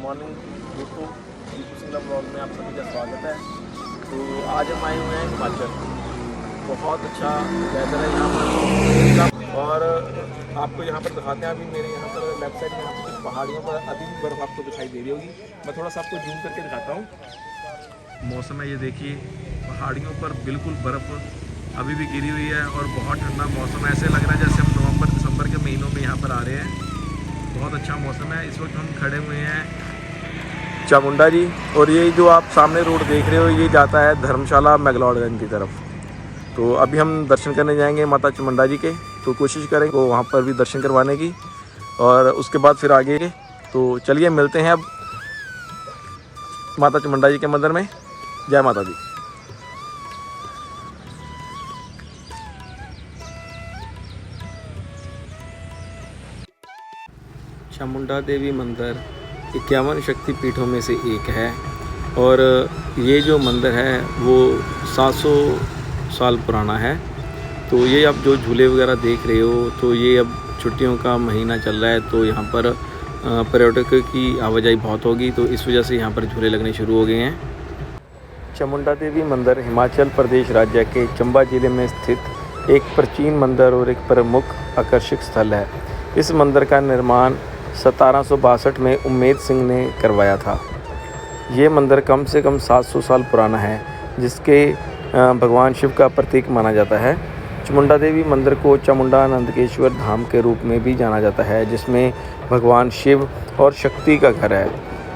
Morning दोस्तों, Deepu Singla blog में आप सभी का स्वागत है। तो आज हम आए हुए हैं हिमाचल। बहुत अच्छा वेदर है यहाँ पर और आपको यहाँ पर दिखाते हैं। अभी मेरे यहाँ पर लेफ्ट साइड में यहाँ पर कुछ पहाड़ियों पर अभी भी बर्फ़ आपको दिखाई दे रही होगी। मैं थोड़ा सा आपको जूम करके दिखाता हूँ। मौसम है, ये देखिए पहाड़ियों पर बिल्कुल बर्फ़ अभी भी गिरी हुई है और बहुत ठंडा मौसम है। ऐसे लग रहा है जैसे हम नवंबर दिसंबर के महीनों में यहाँ पर आ रहे हैं। बहुत अच्छा मौसम है। इस वक्त हम खड़े हुए हैं चामुंडा जी, और ये जो आप सामने रोड देख रहे हो ये जाता है धर्मशाला मैक्लोडगंज की तरफ। तो अभी हम दर्शन करने जाएंगे माता चामुंडा जी के, तो कोशिश करेंगे वहाँ पर भी दर्शन करवाने की और उसके बाद फिर आगे। तो चलिए मिलते हैं अब माता चामुंडा जी के मंदिर में। जय माता दी। चामुंडा देवी मंदिर 51 शक्तिपीठों में से एक है और ये जो मंदिर है वो 700 साल पुराना है। तो ये आप जो झूले वगैरह देख रहे हो, तो ये अब छुट्टियों का महीना चल रहा है, तो यहाँ पर पर्यटकों की आवाजाही बहुत होगी, तो इस वजह से यहाँ पर झूले लगने शुरू हो गए हैं। चामुंडा देवी मंदिर हिमाचल प्रदेश राज्य के चंबा जिले में स्थित एक प्राचीन मंदिर और एक प्रमुख आकर्षक स्थल है। इस मंदिर का निर्माण 1762 में उम्मेद सिंह ने करवाया था। ये मंदिर कम से कम 700 साल पुराना है, जिसके भगवान शिव का प्रतीक माना जाता है। चामुंडा देवी मंदिर को चामुंडा नंदकेश्वर धाम के रूप में भी जाना जाता है, जिसमें भगवान शिव और शक्ति का घर है।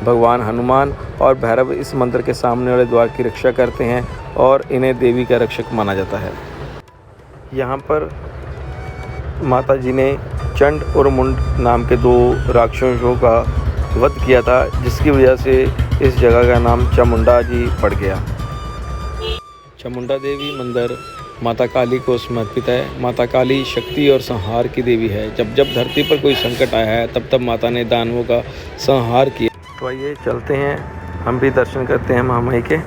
भगवान हनुमान और भैरव इस मंदिर के सामने वाले द्वार की रक्षा करते हैं और इन्हें देवी का रक्षक माना जाता है। यहाँ पर माता जी ने चंड और मुंड नाम के 2 राक्षसों का वध किया था, जिसकी वजह से इस जगह का नाम चामुंडा जी पड़ गया। चामुंडा देवी मंदिर माता काली को समर्पित है। माता काली शक्ति और संहार की देवी है। जब जब धरती पर कोई संकट आया है, तब तब माता ने दानवों का संहार किया। तो आइए चलते हैं, हम भी दर्शन करते हैं महामाई के।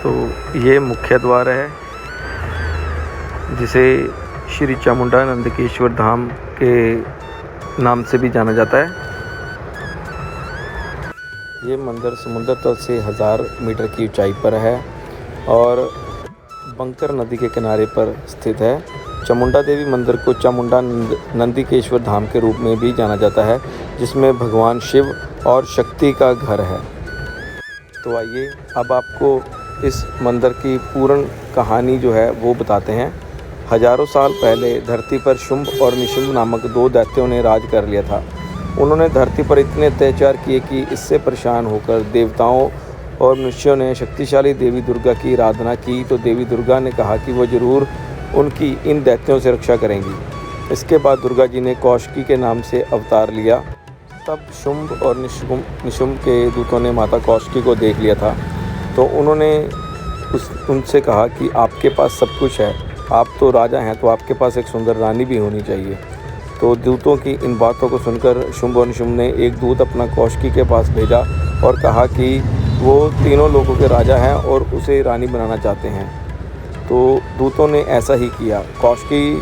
तो ये मुख्य द्वार है, जिसे श्री चामुंडा नंदकेश्वर धाम के नाम से भी जाना जाता है। ये मंदिर समुद्र तल से 1000 मीटर की ऊंचाई पर है और बंकर नदी के किनारे पर स्थित है। चामुंडा देवी मंदिर को चामुंडा नंदकेश्वर धाम के रूप में भी जाना जाता है, जिसमें भगवान शिव और शक्ति का घर है। तो आइए अब आपको इस मंदिर की पूर्ण कहानी जो है वो बताते हैं। हजारों साल पहले धरती पर शुंभ और निशुंभ नामक 2 दैत्यों ने राज कर लिया था। उन्होंने धरती पर इतने अत्याचार किए कि इससे परेशान होकर देवताओं और मनुष्यों ने शक्तिशाली देवी दुर्गा की आराधना की। तो देवी दुर्गा ने कहा कि वो ज़रूर उनकी इन दैत्यों से रक्षा करेंगी। इसके बाद दुर्गा जी ने कौशिकी के नाम से अवतार लिया। तब शुंभ और निशुंभ के दूतों ने माता कौशिकी को देख लिया था। तो उन्होंने उनसे कहा कि आपके पास सब कुछ है, आप तो राजा हैं, तो आपके पास एक सुंदर रानी भी होनी चाहिए। तो दूतों की इन बातों को सुनकर शुंभ और निशुंभ ने एक दूत अपना कौशिकी के पास भेजा और कहा कि वो तीनों लोगों के राजा हैं और उसे रानी बनाना चाहते हैं। तो दूतों ने ऐसा ही किया। कौशिकी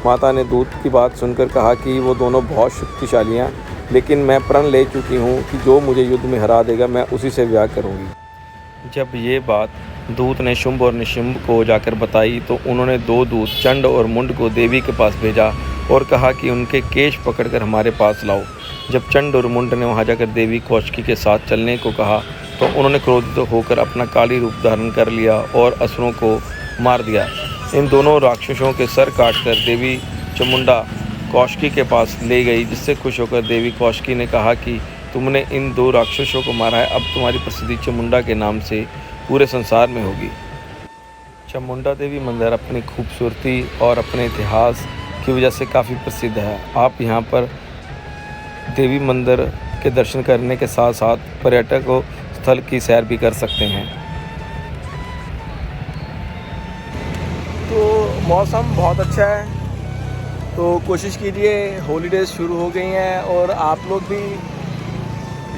माता ने दूत की बात सुनकर कहा कि वो दोनों बहुत शक्तिशाली हैं, लेकिन मैं प्रण ले चुकी हूँ कि जो मुझे युद्ध में हरा देगा मैं उसी से विवाह करूँगी। जब ये बात दूत ने शुंभ और निशुंभ को जाकर बताई, तो उन्होंने 2 दूत चंड और मुंड को देवी के पास भेजा और कहा कि उनके केश पकड़कर हमारे पास लाओ। जब चंड और मुंड ने वहां जाकर देवी कौशिकी के साथ चलने को कहा, तो उन्होंने क्रोधित होकर अपना काली रूप धारण कर लिया और असुरों को मार दिया। इन दोनों राक्षसों के सर काटकर देवी चामुंडा कौशिकी के पास ले गई, जिससे खुश होकर देवी कौशिकी ने कहा कि तुमने इन 2 राक्षसों को मारा है, अब तुम्हारी प्रसिद्धि चामुंडा के नाम से पूरे संसार में होगी। चामुंडा देवी मंदिर अपनी खूबसूरती और अपने इतिहास की वजह से काफ़ी प्रसिद्ध है। आप यहाँ पर देवी मंदिर के दर्शन करने के साथ साथ पर्यटक स्थल की सैर भी कर सकते हैं। तो मौसम बहुत अच्छा है, तो कोशिश कीजिए। हॉलीडेज़ शुरू हो गई हैं और आप लोग भी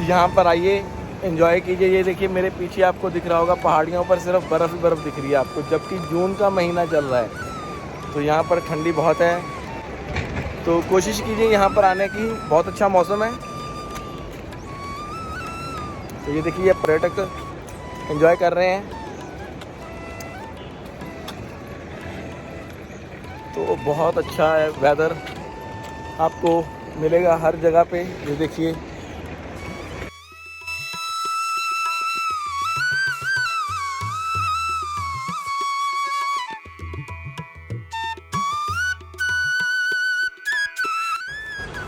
यहाँ पर आइए, एंजॉय कीजिए। ये देखिए मेरे पीछे आपको दिख रहा होगा, पहाड़ियों पर सिर्फ बर्फ़ ही बर्फ़ दिख रही है आपको, जबकि जून का महीना चल रहा है। तो यहाँ पर ठंडी बहुत है तो कोशिश कीजिए यहाँ पर आने की, बहुत अच्छा मौसम है। तो ये देखिए पर्यटक एंजॉय कर रहे हैं। तो बहुत अच्छा है वेदर, आपको मिलेगा हर जगह पे। ये देखिए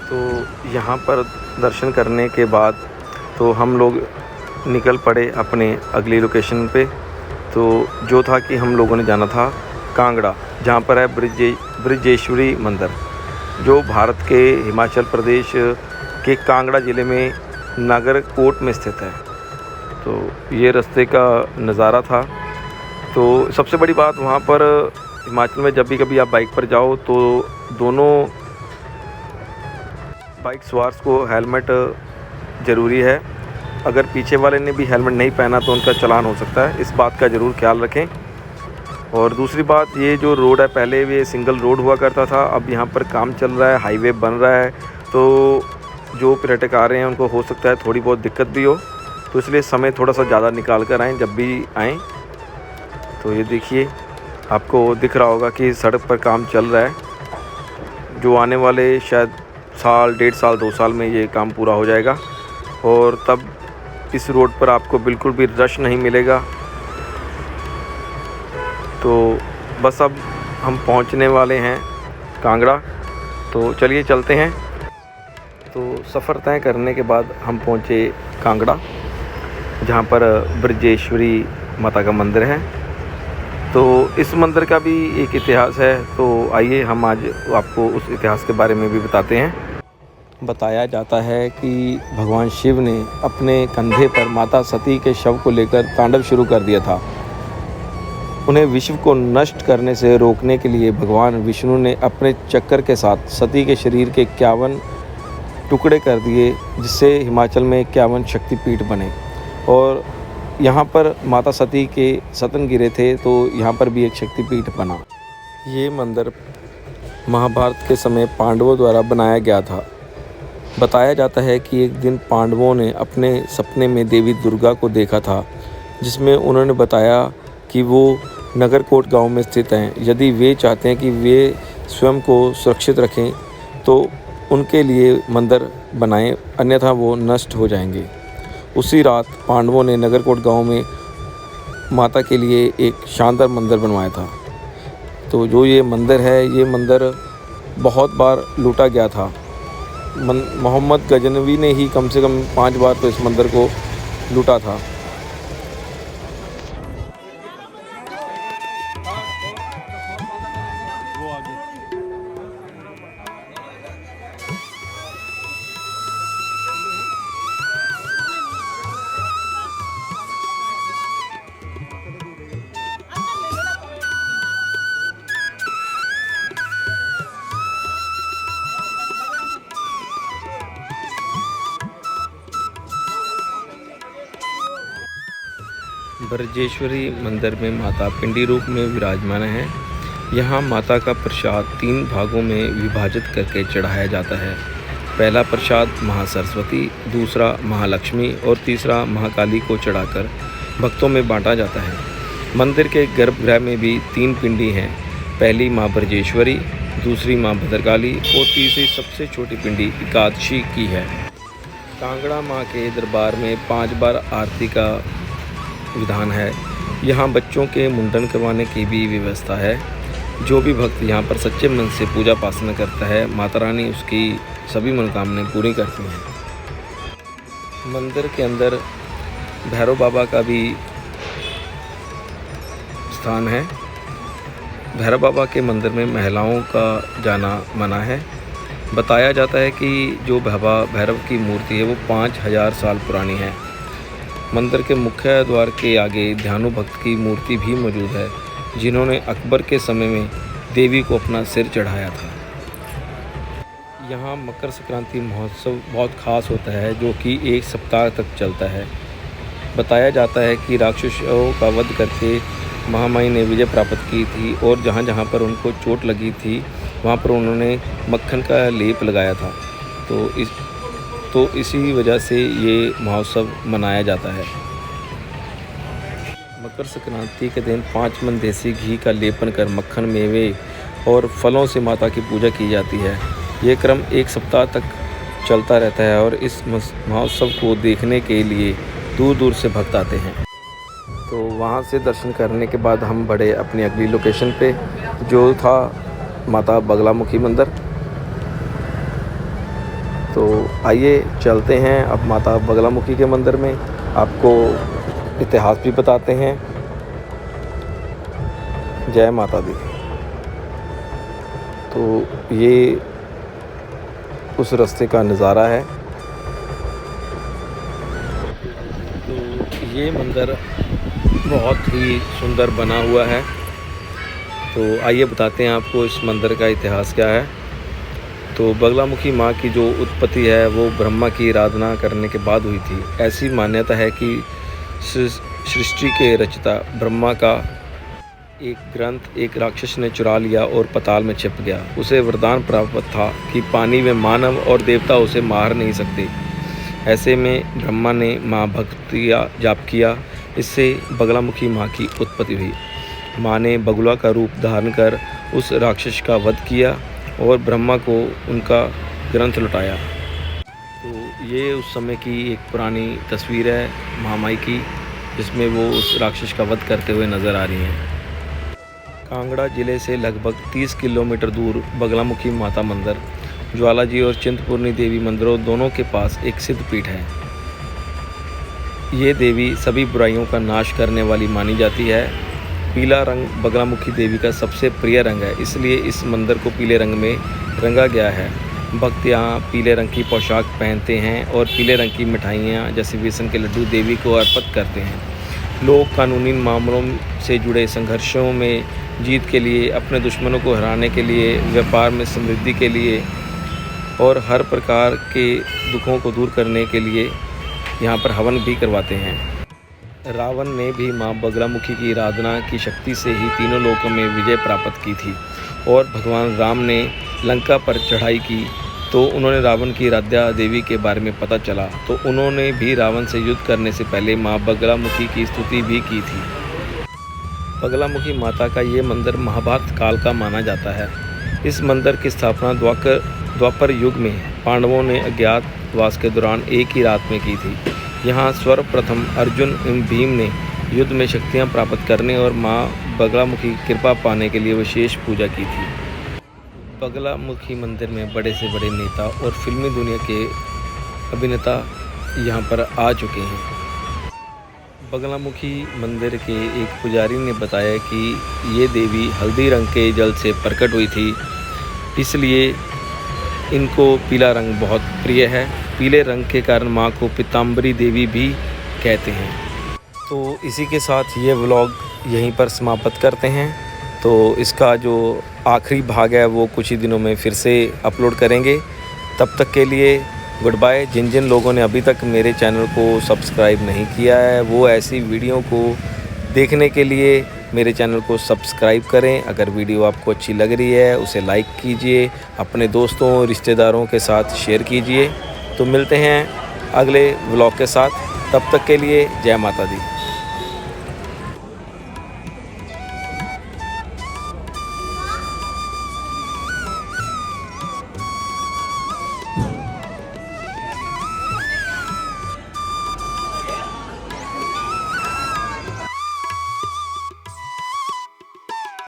तो यहाँ पर दर्शन करने के बाद तो हम लोग निकल पड़े अपने अगली लोकेशन पे। तो जो था कि हम लोगों ने जाना था कांगड़ा, जहाँ पर है ब्रजेश्वरी मंदिर, जो भारत के हिमाचल प्रदेश के कांगड़ा ज़िले में नागरकोट में स्थित है। तो ये रास्ते का नज़ारा था। तो सबसे बड़ी बात वहाँ पर हिमाचल में जब भी कभी आप बाइक पर जाओ तो दोनों बाइक सवार को हेलमेट ज़रूरी है। अगर पीछे वाले ने भी हेलमेट नहीं पहना तो उनका चालान हो सकता है, इस बात का ज़रूर ख्याल रखें। और दूसरी बात, ये जो रोड है पहले ये सिंगल रोड हुआ करता था, अब यहाँ पर काम चल रहा है, हाईवे बन रहा है। तो जो पर्यटक आ रहे हैं उनको हो सकता है थोड़ी बहुत दिक्कत भी हो, तो इसलिए समय थोड़ा सा ज़्यादा निकाल कर आएँ जब भी आएँ। तो ये देखिए आपको दिख रहा होगा कि सड़क पर काम चल रहा है, जो आने वाले शायद साल, 1.5 साल, 2 साल में ये काम पूरा हो जाएगा और तब इस रोड पर आपको बिल्कुल भी रश नहीं मिलेगा। तो बस अब हम पहुंचने वाले हैं कांगड़ा, तो चलिए चलते हैं। तो सफ़र तय करने के बाद हम पहुंचे कांगड़ा, जहां पर ब्रजेश्वरी माता का मंदिर है। तो इस मंदिर का भी एक इतिहास है, तो आइए हम आज आपको उस इतिहास के बारे में भी बताते हैं। बताया जाता है कि भगवान शिव ने अपने कंधे पर माता सती के शव को लेकर तांडव शुरू कर दिया था। उन्हें विश्व को नष्ट करने से रोकने के लिए भगवान विष्णु ने अपने चक्कर के साथ सती के शरीर के 51 टुकड़े कर दिए, जिससे हिमाचल में 51 शक्तिपीठ बने और यहाँ पर माता सती के सतन गिरे थे, तो यहाँ पर भी एक शक्तिपीठ बना। ये मंदिर महाभारत के समय पांडवों द्वारा बनाया गया था। बताया जाता है कि एक दिन पांडवों ने अपने सपने में देवी दुर्गा को देखा था, जिसमें उन्होंने बताया कि वो नगरकोट गांव में स्थित हैं। यदि वे चाहते हैं कि वे स्वयं को सुरक्षित रखें तो उनके लिए मंदिर बनाएं, अन्यथा वो नष्ट हो जाएंगे। उसी रात पांडवों ने नगरकोट गांव में माता के लिए एक शानदार मंदिर बनवाया था। तो जो ये मंदिर है, ये मंदिर बहुत बार लूटा गया था। मोहम्मद गजनवी ने ही कम से कम 5 बार तो इस मंदिर को लूटा था। ब्रजेश्वरी मंदिर में माता पिंडी रूप में विराजमान है। यहाँ माता का प्रसाद 3 भागों में विभाजित करके चढ़ाया जाता है। पहला प्रसाद महासरस्वती, दूसरा महालक्ष्मी और तीसरा महाकाली को चढ़ाकर भक्तों में बांटा जाता है। मंदिर के गर्भगृह में भी 3 पिंडी हैं। पहली माँ ब्रजेश्वरी, दूसरी माँ भद्रकाली और तीसरी सबसे छोटी पिंडी एकादशी की है। कांगड़ा माँ के दरबार में 5 बार आरती का विधान है। यहाँ बच्चों के मुंडन करवाने की भी व्यवस्था है। जो भी भक्त यहाँ पर सच्चे मन से पूजा पासना करता है, माता रानी उसकी सभी मनोकामनाएं पूरी करती हैं। मंदिर के अंदर भैरव बाबा का भी स्थान है। भैरव बाबा के मंदिर में महिलाओं का जाना मना है। बताया जाता है कि जो भैरव की मूर्ति है वो 5000 साल पुरानी है। मंदिर के मुख्य द्वार के आगे ध्यानु भक्त की मूर्ति भी मौजूद है, जिन्होंने अकबर के समय में देवी को अपना सिर चढ़ाया था। यहाँ मकर संक्रांति महोत्सव बहुत खास होता है, जो कि 1 सप्ताह तक चलता है। बताया जाता है कि राक्षसों का वध करके महामाई ने विजय प्राप्त की थी और जहाँ जहाँ पर उनको चोट लगी थी वहाँ पर उन्होंने मक्खन का लेप लगाया था। तो इसी वजह से ये महोत्सव मनाया जाता है। मकर संक्रांति के दिन 5 मन देसी घी का लेपन कर मक्खन, मेवे और फलों से माता की पूजा की जाती है। ये क्रम 1 सप्ताह तक चलता रहता है और इस महोत्सव को देखने के लिए दूर दूर से भक्त आते हैं। तो वहाँ से दर्शन करने के बाद हम बढ़े अपनी अगली लोकेशन पे, जो था माता बगलामुखी मंदिर। तो आइए चलते हैं अब माता बगलामुखी के मंदिर में, आपको इतिहास भी बताते हैं। जय माता दी। तो ये उस रास्ते का नज़ारा है। तो ये मंदिर बहुत ही सुंदर बना हुआ है। तो आइए बताते हैं आपको इस मंदिर का इतिहास क्या है। तो बगलामुखी माँ की जो उत्पत्ति है वो ब्रह्मा की आराधना करने के बाद हुई थी। ऐसी मान्यता है कि सृष्टि के रचयिता ब्रह्मा का एक ग्रंथ एक राक्षस ने चुरा लिया और पाताल में छिप गया। उसे वरदान प्राप्त था कि पानी में मानव और देवता उसे मार नहीं सकते। ऐसे में ब्रह्मा ने माँ भक्ति जाप किया, इससे बगलामुखी माँ की उत्पत्ति हुई। माँ ने बगुला का रूप धारण कर उस राक्षस का वध किया और ब्रह्मा को उनका ग्रंथ लौटाया। तो ये उस समय की एक पुरानी तस्वीर है महामाई की, जिसमें वो उस राक्षस का वध करते हुए नज़र आ रही हैं। कांगड़ा ज़िले से लगभग 30 किलोमीटर दूर बगलामुखी माता मंदिर, ज्वालाजी और चिंतपूर्णी देवी मंदिरों दोनों के पास एक सिद्ध पीठ है। ये देवी सभी बुराइयों का नाश करने वाली मानी जाती है। पीला रंग बगलामुखी देवी का सबसे प्रिय रंग है, इसलिए इस मंदिर को पीले रंग में रंगा गया है। भक्त यहाँ पीले रंग की पोशाक पहनते हैं और पीले रंग की मिठाइयाँ जैसे बेसन के लड्डू देवी को अर्पित करते हैं। लोग कानूनी मामलों से जुड़े संघर्षों में जीत के लिए, अपने दुश्मनों को हराने के लिए, व्यापार में समृद्धि के लिए और हर प्रकार के दुखों को दूर करने के लिए यहाँ पर हवन भी करवाते हैं। रावण ने भी माँ बगलामुखी की आराधना की शक्ति से ही तीनों लोकों में विजय प्राप्त की थी और भगवान राम ने लंका पर चढ़ाई की तो उन्होंने रावण की आराध्या देवी के बारे में पता चला, तो उन्होंने भी रावण से युद्ध करने से पहले माँ बगलामुखी की स्तुति भी की थी। बगलामुखी माता का ये मंदिर महाभारत काल का माना जाता है। इस मंदिर की स्थापना द्वापर युग में पांडवों ने अज्ञातवास के दौरान एक ही रात में की थी। यहाँ सर्वप्रथम अर्जुन एवं भीम ने युद्ध में शक्तियाँ प्राप्त करने और माँ बगलामुखी की कृपा पाने के लिए विशेष पूजा की थी। बगलामुखी मंदिर में बड़े से बड़े नेता और फिल्मी दुनिया के अभिनेता यहाँ पर आ चुके हैं। बगलामुखी मंदिर के एक पुजारी ने बताया कि ये देवी हल्दी रंग के जल से प्रकट हुई थी, इसलिए इनको पीला रंग बहुत प्रिय है। पीले रंग के कारण माँ को पीताम्बरी देवी भी कहते हैं। तो इसी के साथ ये व्लॉग यहीं पर समाप्त करते हैं। तो इसका जो आखिरी भाग है वो कुछ ही दिनों में फिर से अपलोड करेंगे। तब तक के लिए गुड बाय। जिन जिन लोगों ने अभी तक मेरे चैनल को सब्सक्राइब नहीं किया है वो ऐसी वीडियो को देखने के लिए मेरे चैनल को सब्सक्राइब करें। अगर वीडियो आपको अच्छी लग रही है उसे लाइक कीजिए, अपने दोस्तों रिश्तेदारों के साथ शेयर कीजिए। तो मिलते हैं अगले व्लॉग के साथ, तब तक के लिए जय माता दी।